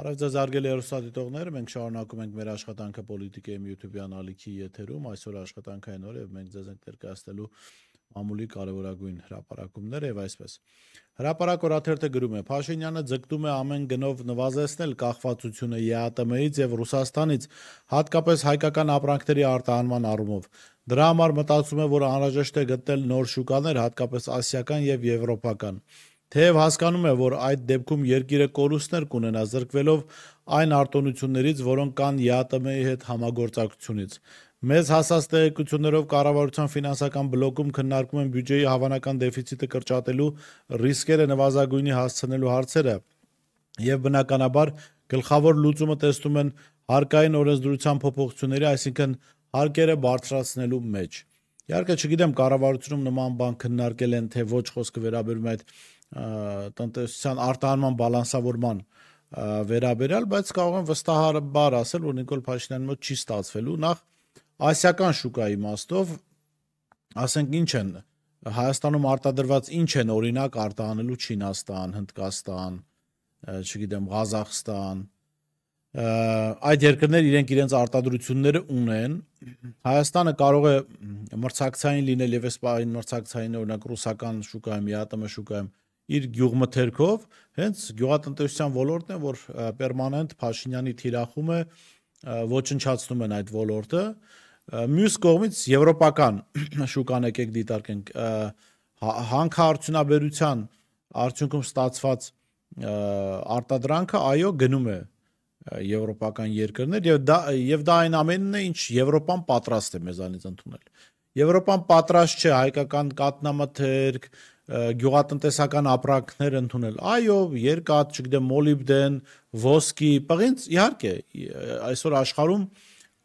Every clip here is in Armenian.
Բարև ձեզ արգելի հեռուստադիտողներ, մենք շարունակում ենք մեր աշխատանքը Պոլիտիկայում YouTube-յան ալիքի եթերում, այսօր աշխատանքային օր եւ մենք ձեզ ենք ներկայացնելու մամուլի կարևորագույն հրապարակումները եւ այսպես։ Հրապարակ օրաթերթը գրում է. Փաշինյանը ձգտում է ամեն գնով նվազեցնել կախվածությունը ԵԱՏՄ-ից եւ Ռուսաստանից, հատկապես հայկական ապրանքների արտահանման առումով։ Դրա համար մտածում է, որ անհրաժեշտ է գտնել նոր շուկաներ, հատկապես ասիական եւ եվրոպական։ Թեև հասկանում է, որ այդ դեպքում երկիրը կորուստներ կունենա զրկվելով այն արտոնություններից, որոնք կան ԵԱՏՄ-ի հետ համագործակցությունից։ Մեծ հասած տեղեկություններով կառավարության ֆինանսական բլոկում քննարկում են բյուջեի հավանական դեֆիցիտը կրճատելու ռիսկերը նվազագույնի հասցնելու հարցերը եւ բնականաբար գլխավոր լուծումը տեսնում են հարկային օրենսդրության փոփոխությունների, այսինքն հարկերը բարձրացնելու մեջ։ Իհարկե չգիտեմ կառավարությունում նման բան քննարկել են, թե ոչ խոսքը վերաբերում է տնտեսության արտահանման բալանսավորման վերաբերյալ, բայց կարող եմ վստահաբար ասել, որ Նիկոլ Փաշինյանի մոտ չի ստացվելու։ Նախ ասիական շուկայի իմաստով, ասենք ինչ են Հայաստանում արտադրված ինչ են օրինակ արտահանելու Չինաստան, Հնդկաստան, չգիտեմ, Ղազախստան, այդ երկրներ իրենց արտադրությունները ունեն։ Հայաստանը կարող է մրցակցային լինել եւ այս պահին մրցակցային օրինակ ռուսական շուկայում, ԵԱՏՄ շուկայում իր գյուղմթերքով, հենց գյուղատնտեսության ոլորտն է, որ պերմանենտ Փաշինյանի թիրախում է, ոչնչացնում են այդ ոլորտը։ Մյուս կողմից եվրոպական շուկան եկեք դիտարկենք, հանքարդյունաբերության արդյունքում ստացված արտադրանքը այո գնում է եվրոպական երկրներ եւ դա այն ամենն է, ինչ Եվրոպան պատրաստ է մեզանից ընդունել։ Եվրոպան պատրաստ չէ հայկական կաթնամթերք, գյուղատնտեսական ապրանքներ ընդունել։ Այո, երկաթ, չգիտեմ, մոլիբդեն, ոսկի, պղինձ, իհարկե, այսօր աշխարհում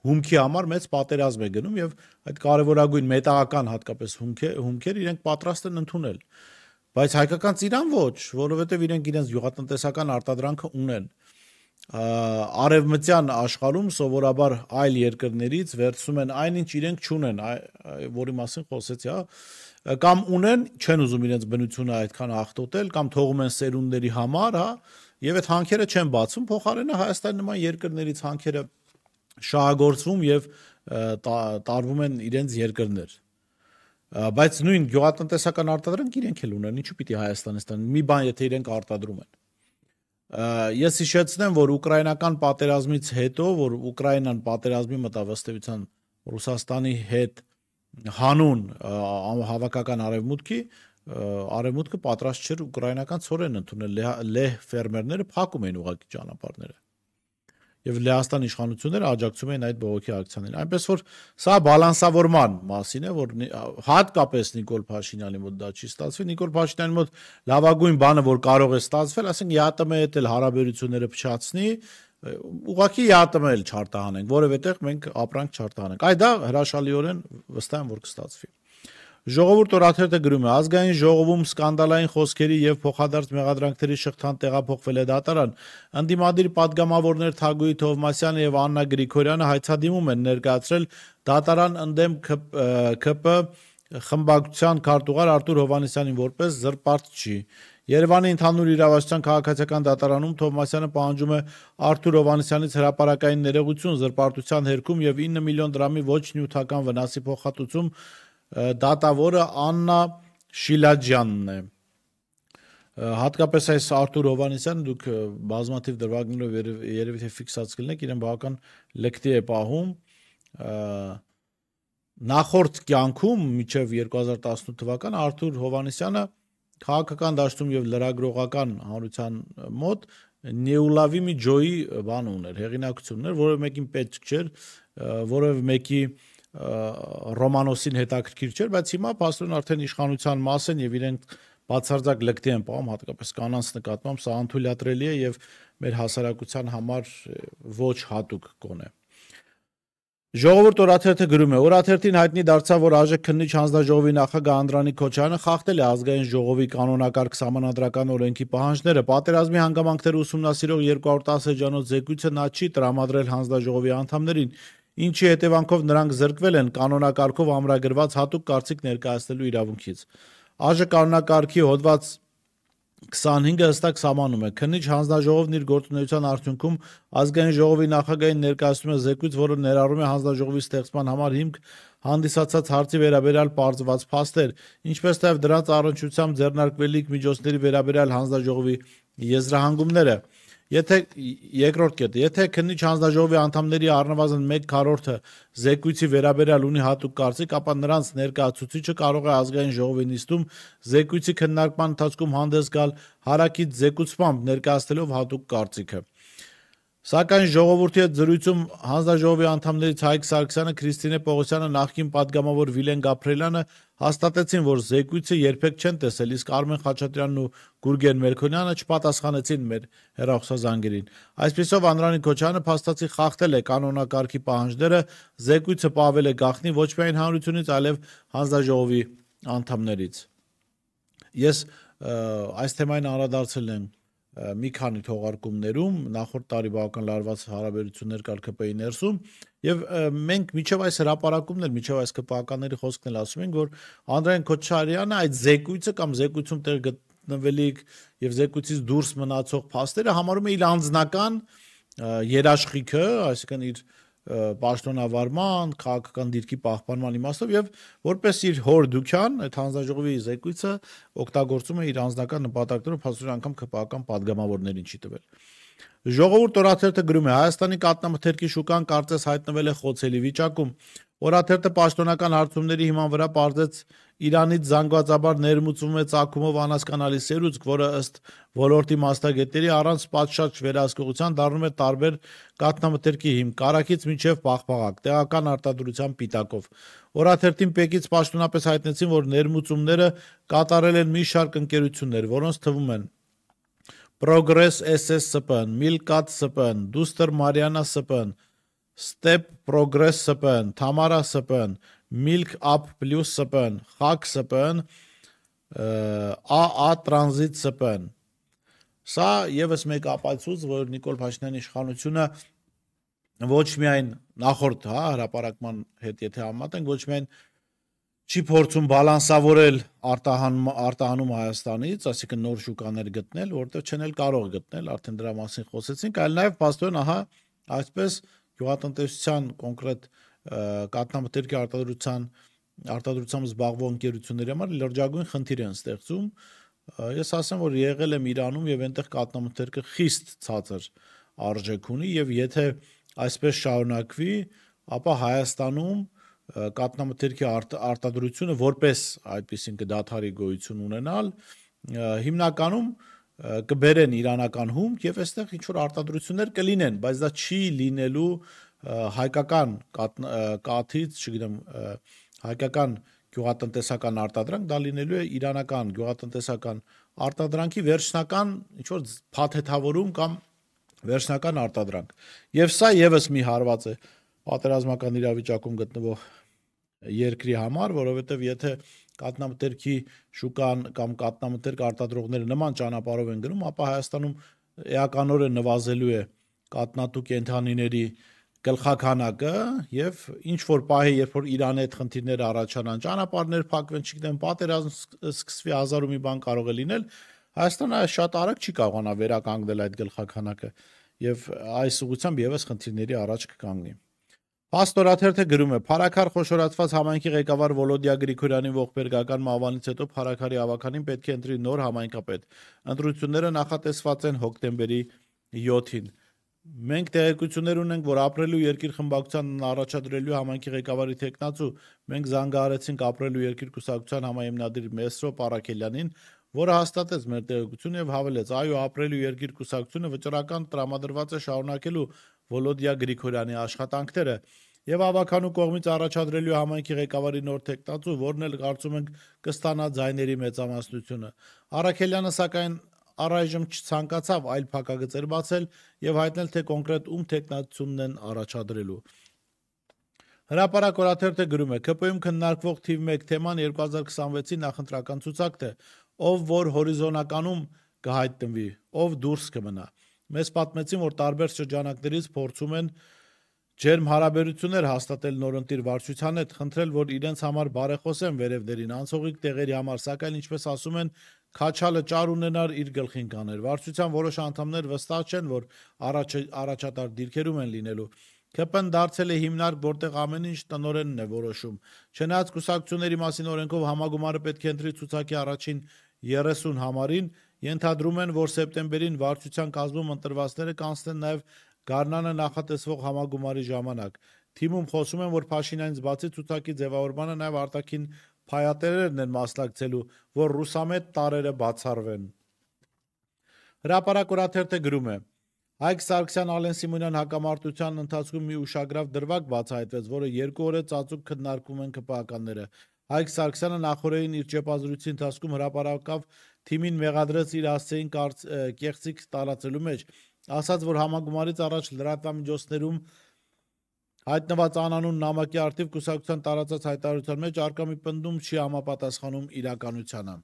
հումքի համար մեծ պատերազմ է գնում եւ այդ կարևորագույն մետաղական հատկապես հումքեր իրենք պատրաստ են ընդունել։ Բայց հայկական ծիրան ոչ, որովհետեւ իրենք իրենց գյուղատնտեսական արտադրանքը ունեն։ Արևմտյան աշխարհում սովորաբար այլ երկրներից վերցնում են այնինչ իրենք չունեն, որի մասին խոսեցի, հա, կամ ունեն, չեն ուզում իրենց բնությունը այդքան աղտոտել, կամ թողում են սերունդների համար, հա, եւ այդ հանքերը չեն բացում, փոխարենը Հայաստանի նման երկրներից հանքերը շահագործվում եւ տարվում են իրենց երկրներ։ Բայց նույն գյուղատնտեսական արտադրանք իրենք էլ ունեն, ինչու պիտի Հայաստանից տան։ Մի բան եթե իրենք արտադրում են։ Ես հիշեցնեմ, որ ուկրաինական պատերազմից հետո, որ Ուկրաինան պատերազմի մտավ ըստ էության Ռուսաստանի հետ հանուն հավաքական արևմուտքը պատրաստ չէր ուկրաինական ցորեն ընդունել, լեհ ֆերմերները փակում էին ուղղակի ճանապարհները։ Եվ Լեհաստան իշխանությունները աջակցում էին այդ բողոքի ակցիաներին։ Այնպես որ սա բալանսավորման մասին է, որ հատկապես Նիկոլ Փաշինյանի մոտ դա չի ստացվի։ Նիկոլ Փաշինյանի մոտ լավագույն բանը, որ կարող է ստացվել, ասենք ԵԱՏՄ-ի հետ էլ հարաբերությունները փչացնի, ուղղակի ԵԱՏՄ-ը էլ չարտահանենք, որևէ տեղ մենք ապրանք չարտահանենք։ Այ դա հրաշալիորեն վստահ եմ, որ կստացվի։ Ժողովուրդ օրաթերթը գրում է. ազգային ժողովում սկանդալային խոսքերի եւ փոխադարձ մեղադրանքների շղթան տեղափոխվել է դատարան։ Ընդդիմադիր падգամավորներ Թագուհի Թովմասյանը եւ Աննա Գրիգորյանը հայցադիմում են ներկայացրել դատարան ընդդեմ ԿՊ խմբակցության քարտուղար Արտուր Հովհաննիսյանին որպես զրպարտչի։ Երևանի ընդհանուր իրավասության քաղաքացիական դատարանում Թովմասյանը պահանջում է Արտուր Հովհաննիսյանից հրապարակային ներողություն զրպարտության հերքում եւ 9 միլիոն դրամի ոչ նյութական վնասի փոխհատուցում։ Դատավորը Աննա Շիլաջյանն է։ Հատկապես այս Արտուր Հովհաննիսյանը դուք բազմաթիվ դրվագներով երևի թե ֆիքսած կլինեք, իրեն բավական լկտի է պահում։ Նախորդ կյանքում մինչև 2018 թվական Արտուր Հովհաննիսյանը քաղաքական դաշտում եւ լրագրողական հանրության մոտ Նեուլավիմի Ջոյի բան ուներ, հեղինակություն ուներ, որը մեկին պետք չէր, որը մեկի Ռոմանոսին հետաքրքիր չէր, բայց հիմա փաստորեն արդեն իշխանության մաս են եւ իրենք բացարձակ լկտի են պահում, հատկապես կանանց նկատմամբ, սա անթույլատրելի է եւ մեր հասարակության համար ոչ հատուկ կոնե։ Ժողովուրդ օրաթերթը գրում է. օրաթերթին հայտնի դարձավ, որ ԱԺ քննիչ հանձնաժողովի նախագահ Անդրանիկ Քոչարյանը խախտել է ազգային ժողովի կանոնակարգ սահմանադրական օրենքի պահանջները։ Պատերազմի հանգամանքները ուսումնասիրող 210 էջանոց զեկույցը նա չի տրամադրել հանձնաժողովի անդամներին, ինչի հետևանքով նրանք զրկվել են կանոնակարգով ամրագրված հատուկ կարծիք ներկայացնելու իրավունքից։ ԱԺ կանոնակարգի հոդված 25-ը հստակ սահմանում է. քննիչ հանձնաժողովն իր գործունեության արդյունքում ազգային ժողովի նախագահին ներկայացնում է զեկույց, որը ներառում է հանձնաժողովի ստեղծման համար հիմք հանդիսացած հարցի վերաբերյալ պարզված փաստեր, ինչպես նաև դրանց առնչությամբ ձեռնարկվելիք միջոցների վերաբերյալ հանձնաժողովի եզրահանգումները։ Երկրորդ կետը, եթե քննիչ հանձնաժողովի անդամների առնվազն 1/4-ը զեկույցի վերաբերյալ ունի հատուկ կարծիք, ապա նրանց ներկայացուցիչը կարող է ազգային ժողովի նիստում զեկույցի քննարկման ընթացքում հանդես գալ հարակից զեկուցմամբ ներկայացնելով հատուկ կարծիքը։ Սակայն ժողովրդի հետ զրույցում հանձնաժողովի անդամներից Հայկ Սարգսյանը, Քրիստինե Պողոսյանը, նախկին պատգամավոր Վիլեն Գաբրելյանը հաստատեցին, որ զեկույցը երբեք չեն տեսել, իսկ Արմեն Խաչատրյանն ու Գուրգեն Մերքոնյանը չպատասխանեցին մեր հեռախոսազանգերին։ Այսպիսով Անդրանիկ Քոչարյանը փաստացի խախտել է կանոնակարգի պահանջները, զեկույցը պահվել է գաղտնի ոչ միայն հանրությունից, այլև հանձնաժողովի անդամներից։ Ես այս թեմային անդրադարձել եմ մի քանի թողարկումներում, նախորդ տարի բավական լարված հարաբերություններ կար ԿՊ-ի ներսում, եւ մենք միջև այս հրապարակումն էլ, միջև այս ԿՊ-ականների խոսքն էլ ասում ենք, որ Անդրանիկ Քոչարյանը այդ զեկույցը կամ զեկույցում տեղ գտնվելիք եւ զեկույցից դուրս մնացող փաստերը համարում է իր անձնական երաշխիքը, այսինքն իր պաշտոնավարման, քաղաքական դիրքի պահպանման իմաստով եւ որպես իր հոր դուքյան այդ հանձնաժողովի զեկույցը օգտագործում է իր անձնական նպատակներով, փաստորեն անգամ ԿՊ-ական падգամավորներին չի տվել։ Ժողովուրդ օրաթերթը գրում է. Հայաստանի կաթնամթերքի շուկան կարծես հայտնվել է խոցելի վիճակում։ Օրաթերթը պաշտոնական հարցումների հիման վրա պարզեց Իրանից զանգվածաբար ներմուծվում է ծագումով անհասկանալի սերուցք, որը ըստ ոլորտի մասնագետների առանց պատշաճ վերահսկողության դառնում է տարբեր կաթնամթերքի հիմք, կարագից մինչև պաղպաղակ, տեղական արտադրության պիտակով։ Օրաթերթին Պեկից պաշտոնապես հայտնեցին, որ ներմուծումները կատարել են մի շարք ընկերություններ, որոնց թվում են Progress SS SPN, Milkat SPN, Duster Mariana SPN, Step Progress SPN, Tamara SPN, Milk Up Plus SPN, Hak SPN, AA Transit SPN։ Սա եւս մեկ ապացույց, որ Նիկոլ Փաշինյանի իշխանությունը ոչ միայն նախորդ հրապարակման հետ եթե համատենք, ոչ միայն չի փորձում բալանսավորել արտահանում Հայաստանից, այսինքն նոր շուկաներ գտնել, որտեղ չեն էլ կարող գտնել, արդեն դրա մասին խոսեցինք, այլ նաև փաստորեն այսպես գյուղատնտեսության կոնկրետ կաթնամթերքի արտադրությամբ զբաղվող ընկերությունների համար լրջագույն խնդիր են ստեղծում։ Ես ասեմ, որ եղել եմ Իրանում եւ այնտեղ կաթնամթերքը խիստ ցածր արժեք ունի եւ եթե այսպես շարունակվի, ապա Հայաստանում կաթնամթերքի արտադրությունը որպես այդպիսին կդադարի գոյություն ունենալ, հիմնականում կբերեն իրանական հումք եւ այստեղ ինչ որ արտադրություններ կլինեն, բայց դա չի լինելու հայկական կաթից, չգիտեմ, հայկական գյուղատնտեսական արտադրանք, դա լինելու է իրանական գյուղատնտեսական արտադրանքի վերջնական ինչ որ փաթեթավորում կամ վերջնական արտադրանք։ Եվ սա եւս մի հարված է պատերազմական իրավիճակում գտնվող երկրի համար, որովհետև եթե կաթնամթերքի շուկան կամ կաթնամթերք արտադրողները նման ճանապարհով են գնում, ապա Հայաստանում էականորեն նվազելու է կաթնատու կենդանիների գլխաքանակը եւ ինչ որ պահի, երբ որ Իրանի հետ խնդիրներ առաջանան, ճանապարհներ փակվեն, չգիտեմ, պատերազմ սկսվի, հազար ու մի բան կարող է լինել, Հայաստանը շատ արագ չի կարողանա վերականգնել այդ գլխաքանակը եւ այս ուղղությամբ եւս խնդիրների առաջ կկանգնի։ Պաստորաթերթը գրում է. Փարաքար խոշորացված համայնքի ղեկավար Վոլոդիա Գրիգորյանի ողբերգական մահվանից հետո Փարաքարի ավականին պետք է ընտրի նոր համայնքապետ։ Ընտրությունները նախատեսված են հոկտեմբերի 7-ին։ Մենք տեղեկություններ ունենք, որ ապրելու երկիր խմբակցությանն առաջադրելու համայնքի ղեկավարի թեկնածու մենք զանգահարեցինք ապրելու երկիր կուսակցության համահիմնադիր Մեսրոպ Արաքելյանին, որը հաստատեց մեր տեղեկությունը եւ հավելեց. այո, ապրելու երկիր կուսակցությունը վճռական տրամադրված է շարունակելու Վոլոդիա Գրիգորյանի աշխատանքները եւ ավականու կողմից առաջադրելու համայնքի ղեկավարի նոր թեկնածու, որն էլ կարծում ենք կստանա ձայների մեծամասնությունը։ Արաքելյանը սակայն առայժմ չցանկացավ այլ փակագծեր բացել եւ հայտնել, թե կոնկրետ ում թեկնածությունն են առաջադրելու։ Հրապարակ օրաթերթը գրում է. ԿՊ-ում քննարկվող թիվ 1 թեման 2026-ի նախընտրական ցուցակն է, ով որ հորիզոնականում կհայտնվի, ով դուրս կմնա։ Մեզ պատմեցին, որ տարբեր շրջանակներից փորձում են ջերմ հարաբերություններ հաստատել նորընտիր վարչության հետ, խնդրել, որ իրենց համար բարեխոսեն վերևներին, անցողիկ տեղերի համար, սակայն ինչպես ասում են, քաչալը ճար ունենար իր գլխին կաներ։ Վարչության որոշ անդամներ վստահ չեն, որ առաջատար դիրքերում են լինելու։ ԿՊ-ն դարձել է հիմնարկ, որտեղ ամեն ինչ տնօրենն է որոշում։ Չնայած կուսակցությունների մասին օրենքով համագումարը պետք է ընտրի ցուցակի առաջին 30 համարին, ենթադրում են, որ սեպտեմբերին վարչության կազմում ընտրվածները կանցնեն նաև գարնանը նախատեսվող համագումարի ժամանակ։ Թիմում խոսում են, որ Փաշինյանից բացի ցուցակի ձևավորմանը նաև արտաքին փայատերերն են մասնակցելու, որ ռուսամետ տարրերը բացառվեն։ Հրապարակ օրաթերթը գրում է. Հայկ Սարգսյան Ալեն Սիմոնյան հակամարտության ընթացքում մի ուշագրավ դրվագ բացահայտվեց, որը 2 օր է ծածուկ քննարկում են ԿՊԱ-ականները։ Հայկ Սարգսյանը նախորդին իր ճեպազրույցի ընթացքում հրապարակավ թիմին մեղադրեց իր հասցեին կեղծիք տարածելու մեջ, ասաց, որ համագումարից առաջ լրատվամիջոցներում հայտնված անանուն նամակի առթիվ կուսակցության տարածած հայտարարության մեջ արկա մի պնդում չի համապատասխանում իրականությանը։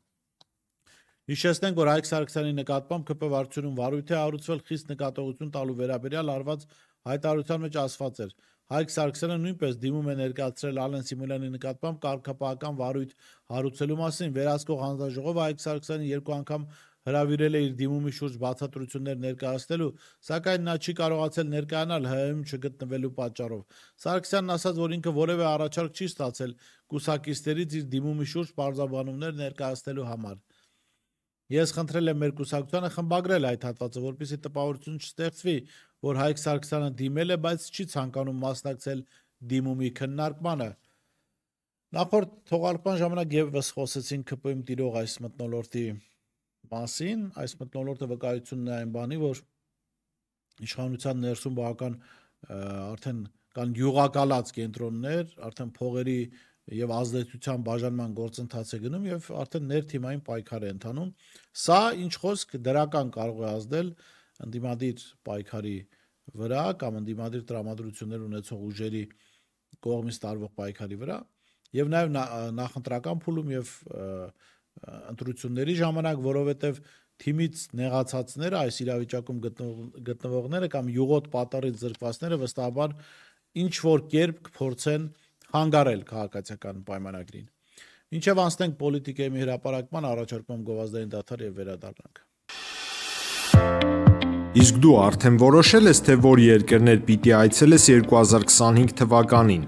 Հիշեցնենք, որ Հայկ Սարգսյանի նկատմամբ ԿՊ վարչությունում վարույթ է հարուցվել խիստ նկատողություն տալու վերաբերյալ արված հայտարարության մեջ ասված էր. Հայկ Սարգսյանը նույնպես դիմում է ներկայացրել Ալեն Սիմոնյանի նկատմամբ կարգապահական վարույթ հարուցելու մասին։ Վերահսկող հանձնաժողովը Հայկ Սարգսյանին 2 անգամ հրավիրել է իր դիմումի շուրջ բացատրություններ ներկայացնելու, սակայն նա չի կարողացել ներկայանալ ՀՀ-ում չգտնվելու պատճառով։ Սարգսյանն ասաց, որ ինքը որևէ առաջարկ չի ստացել կուսակիցներից իր դիմումի շուրջ պարզաբանումներ ներկայացնելու համար։ Ես խնդրել եմ մեր կուսակցությանը խմբագրել այդ հատվածը, որպեսզի տպավորություն չստեղծվի, որ Հայկ Սարգսյանը դիմել է, բայց չի ցանկանում մասնակցել դիմումի քննարկմանը։ Նախորդ թողարկման ժամանակ եւս խոսեցին ԿՊ-ում տիրող այս մթնոլորտի մասին, այս մթնոլորտը վկայությունն է այն բանի, որ իշխանության ներսում բավական արդեն կան յուղակալած կենտրոններ, արդեն փողերի եւ ազդեցության բաժանման գործընթաց է գնում եւ արդեն ներթիմային պայքար է ընթանում։ Սա ինչ խոսք դրական կարող է ազդել ընդդիմադիր պայքարի վրա կամ ընդդիմադիր տրամադրություններ ունեցող ուժերի կողմից տարվող պայքարի վրա եւ նաեւ նախընտրական փուլում եւ ընտրությունների ժամանակ, որովհետեւ թիմից նեղացածները, այս իրավիճակում գտնվողները կամ յուղոտ պատառից զրկվածները վստահաբար ինչ որ կերպ կփորձեն հանգարել քաղաքացիական պայմանագրին։ Մինչև անցնենք պոլիտիկայի մի հրապարակման, առաջարկում եմ գովազդային դադար եւ վերադառնանք։ Իսկ դու արդեն որոշել ես, թե որ երկրներ պիտի այցելես 2025 թվականին։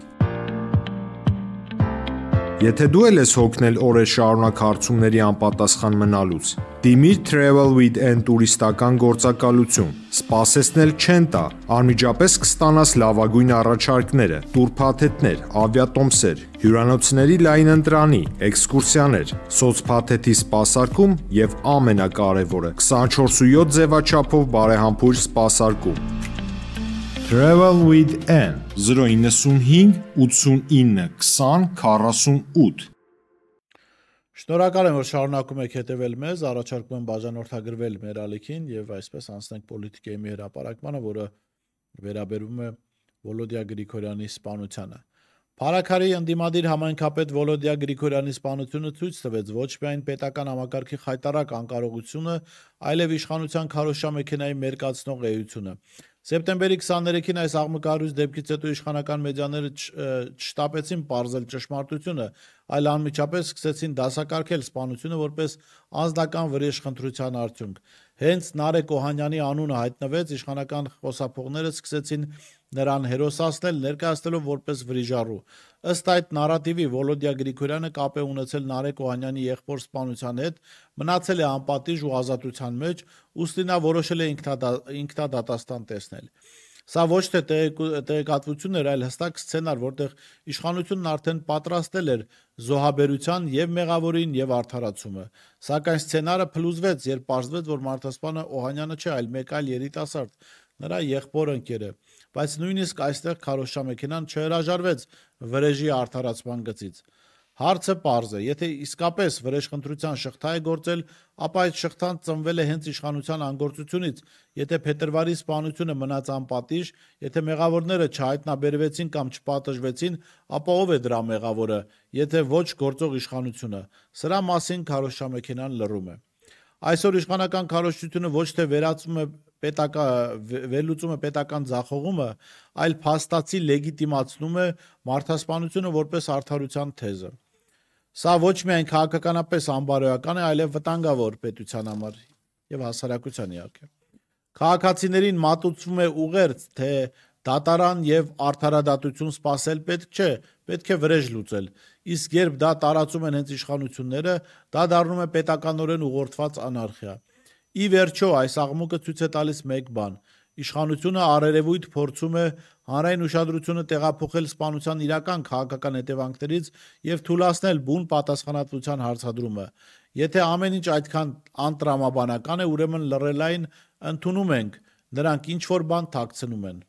Եթե դու ես հոգնել օրեր շարունակ հարցումների անպատասխան մնալուց, դիմիր Travel with N տուրիստական գործակալություն, սպասեցնել չեն տա, անմիջապես կստանաս լավագույն առաջարկները, տուրփաթեթներ, ավիատոմսեր, հյուրանոցների լայն ընտրանի, էքսկուրսիաներ, սոցփաթեթի սպասարկում եւ ամենակարևորը 24/7 ձևաչափով բարեհամբույր սպասարկում։ Travel with N 095 89 20 48 Շնորհակալ եմ, որ շարունակում եք հետևել մեզ, առաջարկում եմ բաժանորդագրվել մեր ալիքին եւ այսպես անցնենք պոլիտիկայի մի հրապարակմանը, որը վերաբերում է Վոլոդիա Գրիգորյանի սպանությանը։ Փարաքարի ընդդիմադիր համայնքապետ Վոլոդիա Գրիգորյանի սպանությունը ցույց տվեց ոչ միայն պետական համակարգի խայտառակ անկարողությունը, այլև իշխանության քարոզչամեքենայի մերկացնող էությունը։ Սեպտեմբերի 23-ին այս աղմկահարույց դեպքից հետո իշխանական մեդիաները չշտապեցին պարզել ճշմարտությունը, այլ անմիջապես սկսեցին դասակարգել սպանությունը որպես անձնական վրեժխնդրության արդյունք։ Հենց Նարեկ Օհանյանի անունը հայտնվեց, իշխանական խոսափողները սկսեցին նրան հերոսացնել, ներկայացնելով որպես վրիժառու։ Ըստ այդ նարատիվի Վոլոդիա Գրիգորյանը կապ է ունեցել Նարեկ Օհանյանի եղբոր սպանության հետ, մնացել է անպատիժ ու ազատության մեջ, ուստի նա որոշել է ինքնադատաստան տեսնել։ Սա ոչ թե տեղեկատվություն էր, այլ հստակ սցենար, որտեղ իշխանությունն արդեն պատրաստել էր զոհաբերության եւ մեղավորին եւ արդարացումը։ Սակայն սցենարը փլուզվեց, երբ պարզվեց, որ մարդասպանը Օհանյանը չէ, այլ մեկ այլ երիտասարդ, նրա եղբոր ընկերը։ Բայց նույնիսկ այստեղ քարոզչամեքենան չհրաժարվեց վրեժի արդարացման գծից։ Հարցը պարզ է, եթե իսկապես վրեժխնդրության շղթա է գործել, ապա այդ շղթան ծնվել է հենց իշխանության անգործությունից, եթե փետրվարի սպանությունը մնաց անպատիժ, եթե մեղավորները չհայտնաբերվեցին կամ չպատժվեցին, ապա ով է դրա մեղավորը, եթե ոչ գործող իշխանությունը։ Սրա մասին քարոզչամեքենան լռում է։ Այսօր իշխանական քարոզչությունը ոչ թե վերլուծում է պետական ձախողումը, այլ փաստացի լեգիտիմացնում է մարդասպանությունը որպես արդարության թեզը։ Սա ոչ միայն քաղաքականապես անբարոյական է, այլև վտանգավոր պետության համար եւ հասարակության իհարկե։ Քաղաքացիներին մատուցվում է ուղերձ, թե դատարան եւ արդարադատություն սпасել պետք չէ, պետք է վրեժ լուծել։ Իսկ երբ դա տարածում են հենց իշխանությունները, դա դառնում է պետականորեն ուղղորդված անարխիա։ Ի վերջո, այս աղմուկը ցույց է տալիս մեկ բան. իշխանությունը առերևույթ փորձում է հանրային ուշադրությունը տեղափոխել սպանության իրական քաղաքական հետևանքներից եւ թույլատրել բուն պատասխանատվության հարցադրումը։ Եթե ամեն ինչ այդքան անտրամաբանական է, ուրեմն լռելային ընդունում ենք, նրանք ինչ որ բան թաքցնում են։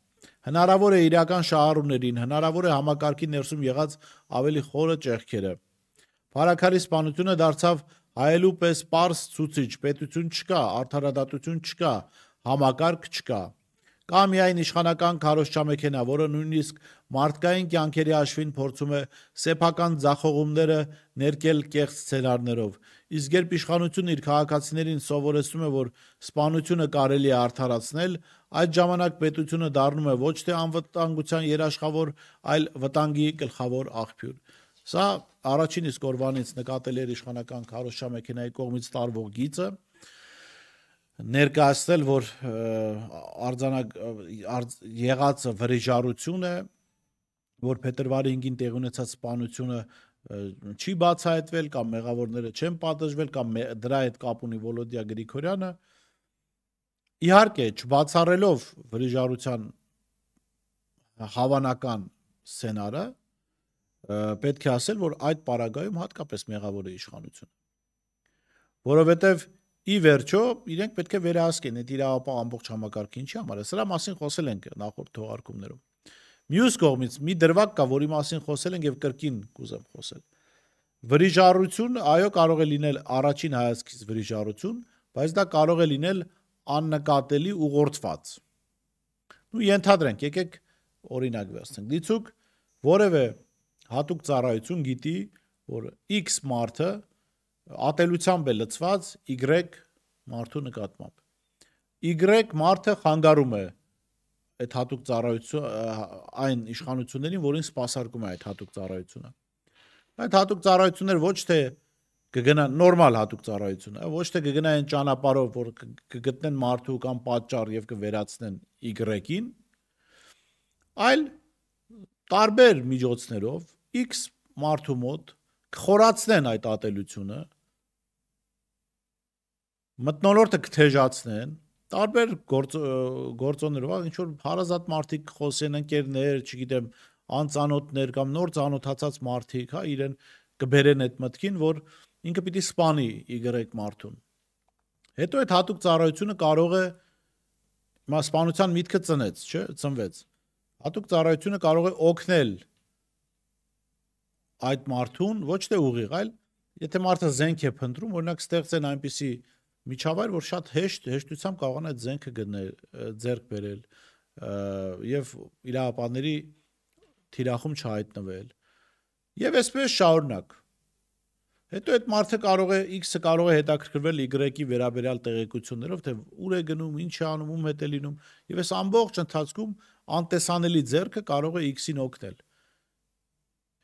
Հնարավոր է իրական շահառուներին, հնարավոր է համակարգի ներսում եղած ավելի խորը ճեղքերը։ Փարաքարի սպանությունը դարձավ հայելու պես պարզ ցուցիչ, պետություն չկա, արդարադատություն չկա, համակարգ չկա։ Կա միայն իշխանական քարոզչամեքենա, որը նույնիսկ մարդկային կյանքերի հաշվին փորձում է սեփական ձախողումները ներկել կեղծ սցենարներով։ Իսկ երբ իշխանությունը իր քաղաքացիներին սովորեցնում է, որ սպանությունը կարելի է արդարացնել, այդ ժամանակ պետությունը դառնում է ոչ թե անվտանգության երաշխավոր, այլ վտանգի գլխավոր աղբյուր։ Սա առաջին իսկ օրվանից նկատելի էր իշխանական քարոզչամեքենայի կողմից տարվող գիծը, ներկայացնել, որ եղածը վրիժառություն է, որ փետրվարի 5-ին տեղի ունեցած սպանությունը չի բացահայտվել կամ մեղավորները չեն պատժվել կամ դրա հետ կապ ունի Վոլոդիա Գրիգորյանը, իհարկե չբացառելով վրիժառության հավանական սցենարը, պետք է ասել, որ այդ պարագայում հատկապես մեղավոր է իշխանությունը, որովհետև ի վերջո իրենք պետք է վերահսկեն այդ իրավապահ ամբողջ համակարգը ինչի համար է, սրա մասին խոսել ենք նախորդ թողարկումներում։ Մյուս կողմից մի դրվագ կա, որի մասին խոսել ենք եւ կրկին կուզեմ խոսել։ Վրիժառություն, այո, կարող է լինել առաջին հայացքից վրիժառություն, բայց դա կարող է լինել աննկատելի ուղղորդված։ Ու ենթադրենք, եկեք օրինակ վերցնենք։ Դիցուք որևէ հատուկ ծառայություն գիտի, որ X մարդը ատելությամբ է լցված Y մարդու նկատմամբ։ Y մարդը խանգարում է այդ հատուկ ծառայությունը այն իշխանություններին, որին սպասարկում է այդ հատուկ ծառայությունը։ Այդ հատուկ ծառայությունները ոչ թե կգնան նորմալ հատուկ ծառայությունը, ոչ թե կգնային ճանապարհով, որ կգտնեն մարդու կամ պատճառ եւ կվերացնեն Y-ին, այլ տարբեր միջոցներով X մարդու մոտ կխորացնեն այդ ատելությունը, մթնոլորտը կթեժացնեն, տարբեր գործոններով, ինչ որ հարազատ մարդիկ խոսեն, ընկերներ, չգիտեմ, անծանոթներ կամ նոր ծանոթացած մարդիկ, հա, իրեն կբերեն այդ մտքին, որ ինքը պիտի սպանի Y մարդուն։ Հետո այդ հատուկ ծառայությունը կարող է սպանության միտքը ծնեց, չէ, ծնվեց։ Հատուկ ծառայությունը կարող է օգնել այդ մարդուն, ոչ թե ուղիղ, այլ եթե մարդը զենք է փնտրում, օրինակ ստեղծեն այնպիսի միջավայր, որ շատ հեշտությամբ կարողանա այդ զենքը գնել, ձեռք բերել եւ իրավապահների թիրախում չհայտնվել։ Եվ այսպես շարունակ։ Հետո այդ մարդը կարող է X-ը կարող է հետաքրքրվել Y-ի վերաբերյալ տեղեկություններով, թե ուր է գնում, ինչ է անում, ում հետ է լինում, եւ այս ամբողջ ընթացքում անտեսանելի ձեռքը կարող է X-ին օգնել։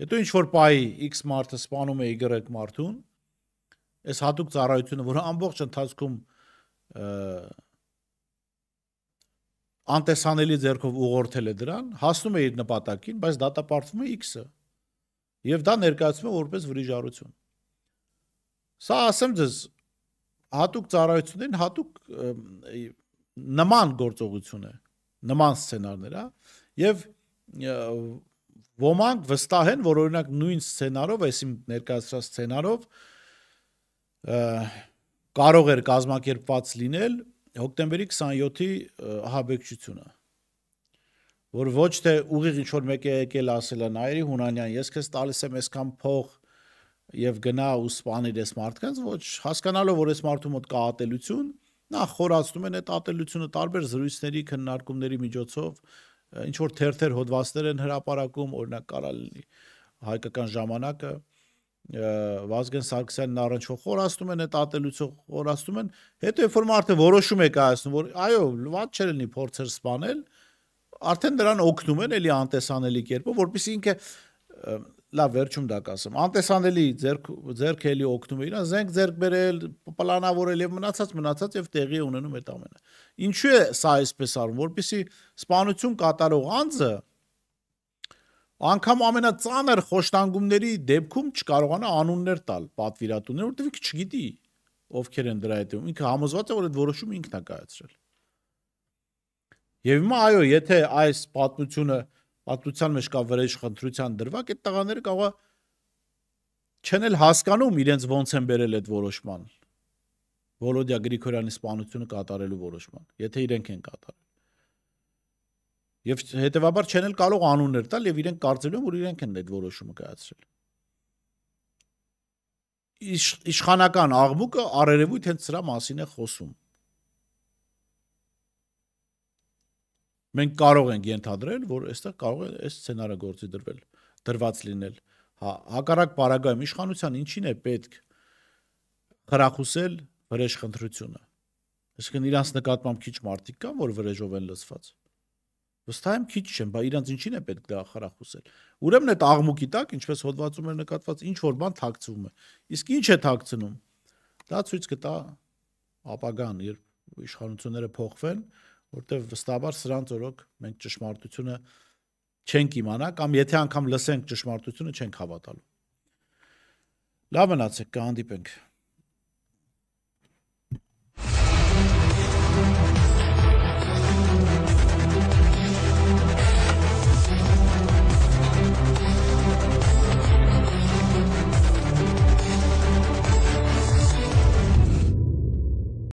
Հետո ինչ որ պահի X մարդը սպանում է Y մարդուն, այս հատուկ ծառայությունը, որը ամբողջ ընթացքում անտեսանելի ձեռքով ուղղորդել է դրան, հասնում է իր նպատակին, բայց դատապարտվում է X-ը։ Եվ դա ներկայացվում է որպես վրիժառություն։ Սա ասեմ ձեզ, հատուկ ծառայություններին հատուկ նման գործողություն է, նման սցենարներ, հա, եւ ոմանք վստահ են, որ օրինակ նույն սցենարով, այս իմ ներկայացրած սցենարով կարող էր կազմակերպված լինել հոկտեմբերի 27-ի ահաբեկչությունը, որ ոչ թե ուղիղ ինչ որ մեկ է եկել ասել է Նայիրի Հունանյան, ես քեզ տալիս եմ այսքան փող եւ գնա ու սպանիր այս մարդկանց, ոչ, հասկանալով, որ այս մարդու մոտ կա ատելություն, նա խորացնում են այդ ատելությունը տարբեր զրույցների, քննարկումների միջոցով, ինչ որ թերթեր հոդվածներ են հրապարակում, օրինակ կարա լինի Հայկական ժամանակը, Վազգեն Սարգսյանն առնչվող խորացնում են այդ ատելությունը, խորացնում են, հետո երբ որ մարդը որոշում է կայացնում, որ այո, ված չէ լինի փորձեր սպանել, արդեն նրան օգնում են էլի անտեսանելի կերպով, որպեսզի ինքը լավ վերջում դա կասեմ անտեսանելի ձերք էլի օգնում է իրան զենք ձերք բերել պլանավորել եւ մնացած եւ տեղի ունենում այդ ամենը ինչու է սա այսպես արվում որպեսզի սպանություն կատարող անձը անգամ ամենածանր խոշտանգումների դեպքում չկարողանա անուններ տալ պատվիրատուներ որտեղ ինքը չգիտի ովքեր են դրա հետևում ինքը համոզված է որ այդ որոշումը ինքն է կայացրել եւ հիմա այո եթե այս պատմության մեջ կա վրեժխնդրության դրվագ, այդ տղաները կարող է չեն էլ հասկանում իրենց ոնց են բերել այդ որոշման։ Վոլոդիա Գրիգորյանի սպանությունը կատարելու որոշման, եթե իրենք են կատարել։ Եվ հետևաբար չեն էլ կարող անուններ տալ եւ իրենք կարծելու են, որ իրենք են այդ որոշումը կայացրել։ Իշխանական աղմուկը առերևույթ հենց սրա մասին է խոսում։ Մենք կարող ենք ենթադրել, որ այստեղ կարող է այս սցենարը գործի դրված լինել։ Հակառակ պարագայում իշխանության ինչին է պետք խրախուսել վրեժխնդրությունը։ Այսինքն իրանց նկատմամբ քիչ մարդիկ կան, որ վրեժով են լցված։ Վստահ եմ քիչ չեն, բայց իրանց ինչին է պետք դա խրախուսել։ Ուրեմն այդ աղմուկի տակ, ինչպես հոդվածում էր նկատված, ինչ որ բան թաքցվում է։ Իսկ ինչ է թաքցնում։ Դա ցույց կտա ապագան, երբ իշխանությունները փոխվեն, որտեղ վստահաբար սրանց օրոք մենք ճշմարտությունը չենք իմանա կամ եթե անգամ լսենք ճշմարտությունը չենք հավատալու։ Լավ մնացեք, կհանդիպենք։